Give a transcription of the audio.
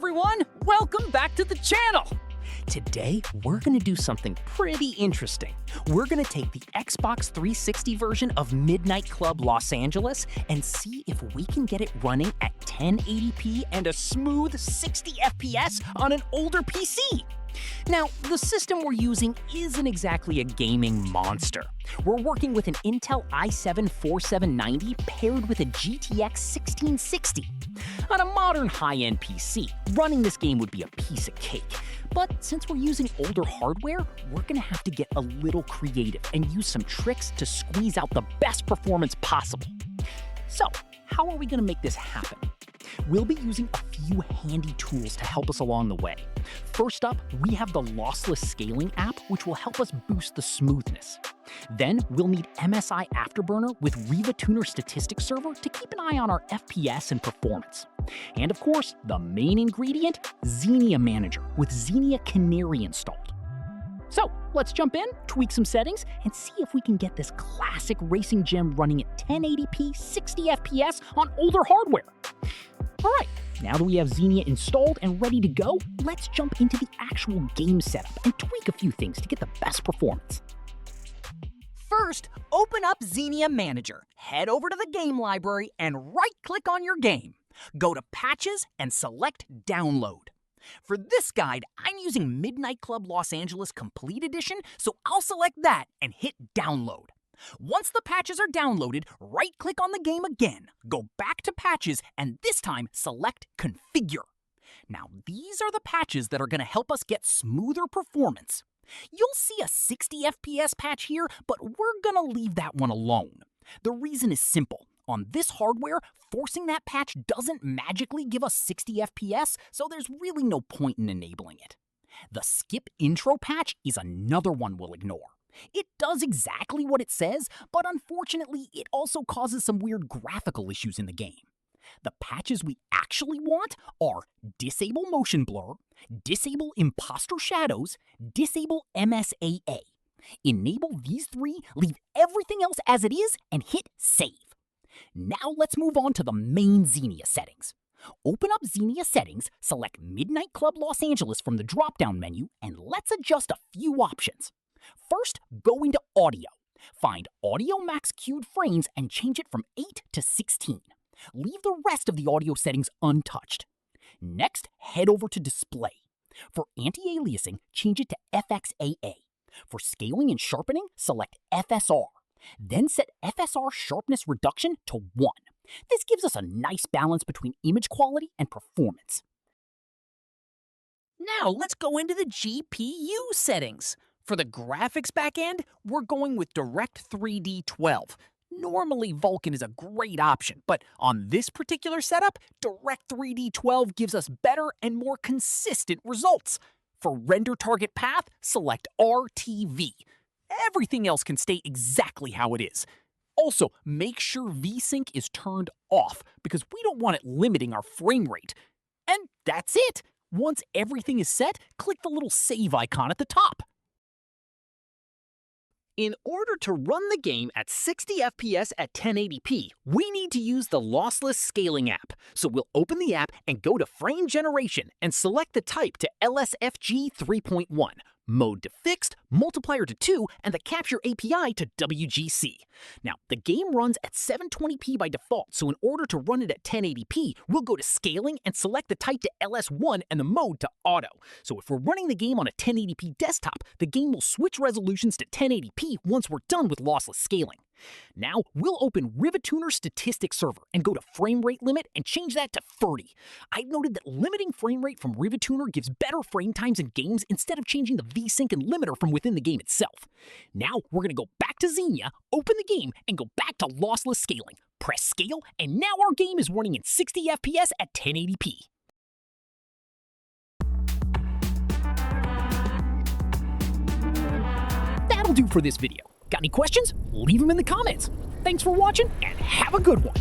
everyone! Welcome back to the channel! Today, we're gonna do something pretty interesting. We're gonna take the Xbox 360 version of Midnight Club Los Angeles and see if we can get it running at 1080p and a smooth 60 FPS on an older PC. Now, the system we're using isn't exactly a gaming monster. We're working with an Intel i7-4790 paired with a GTX 1660. On a modern high-end PC, running this game would be a piece of cake. But since we're using older hardware, we're gonna have to get a little creative and use some tricks to squeeze out the best performance possible. So, how are we gonna make this happen? We'll be using a few handy tools to help us along the way. First up, we have the lossless scaling app, which will help us boost the smoothness. Then we'll need MSI Afterburner with Riva Tuner Statistics Server to keep an eye on our FPS and performance. And of course, the main ingredient, Xenia Manager with Xenia Canary installed. So let's jump in, tweak some settings, and see if we can get this classic racing gem running at 1080p 60 FPS on older hardware. All right, now that we have Zenia installed and ready to go, let's jump into the actual game setup and tweak a few things to get the best performance. First, open up Xenia Manager, head over to the game library and right-click on your game. Go to Patches and select Download. For this guide, I'm using Midnight Club Los Angeles Complete Edition, so I'll select that and hit Download. Once the patches are downloaded, right-click on the game again, go back to Patches, and this time select Configure. Now, these are the patches that are going to help us get smoother performance. You'll see a 60 FPS patch here, but we're going to leave that one alone. The reason is simple. On this hardware, forcing that patch doesn't magically give us 60 FPS, so there's really no point in enabling it. The skip intro patch is another one we'll ignore. It does exactly what it says, but unfortunately, it also causes some weird graphical issues in the game. The patches we actually want are Disable Motion Blur, Disable Imposter Shadows, Disable MSAA. Enable these three, leave everything else as it is, and hit Save. Now let's move on to the main Xenia settings. Open up Xenia Settings, select Midnight Club Los Angeles from the drop-down menu, and let's adjust a few options. First, go into Audio. Find Audio Max Queued Frames and change it from 8 to 16. Leave the rest of the audio settings untouched. Next, head over to Display. For anti-aliasing, change it to FXAA. For scaling and sharpening, select FSR. Then set FSR Sharpness Reduction to 1. This gives us a nice balance between image quality and performance. Now let's go into the GPU settings. For the graphics backend, we're going with Direct3D 12. Normally, Vulkan is a great option, but on this particular setup, Direct3D 12 gives us better and more consistent results. For render target path, select RTV. Everything else can stay exactly how it is. Also, make sure VSync is turned off because we don't want it limiting our frame rate. And that's it. Once everything is set, click the little save icon at the top. In order to run the game at 60 FPS at 1080p, we need to use the lossless scaling app. So we'll open the app and go to Frame Generation and select the type to LSFG 3.1, mode to fixed, multiplier to 2, and the capture API to WGC. Now, the game runs at 720p by default, so in order to run it at 1080p, we'll go to Scaling and select the type to LS1 and the mode to Auto. So if we're running the game on a 1080p desktop, the game will switch resolutions to 1080p once we're done with lossless scaling. Now, we'll open Riva Tuner Statistics Server and go to Frame Rate Limit and change that to 30. I've noted that limiting frame rate from Riva Tuner gives better frame times in games instead of changing the VSync and limiter from within the game itself. Now, we're going to go back to Xenia, open the game, and go back to lossless scaling. Press Scale, and now our game is running in 60 FPS at 1080p. That'll do for this video. Got any questions? Leave them in the comments. Thanks for watching, and have a good one.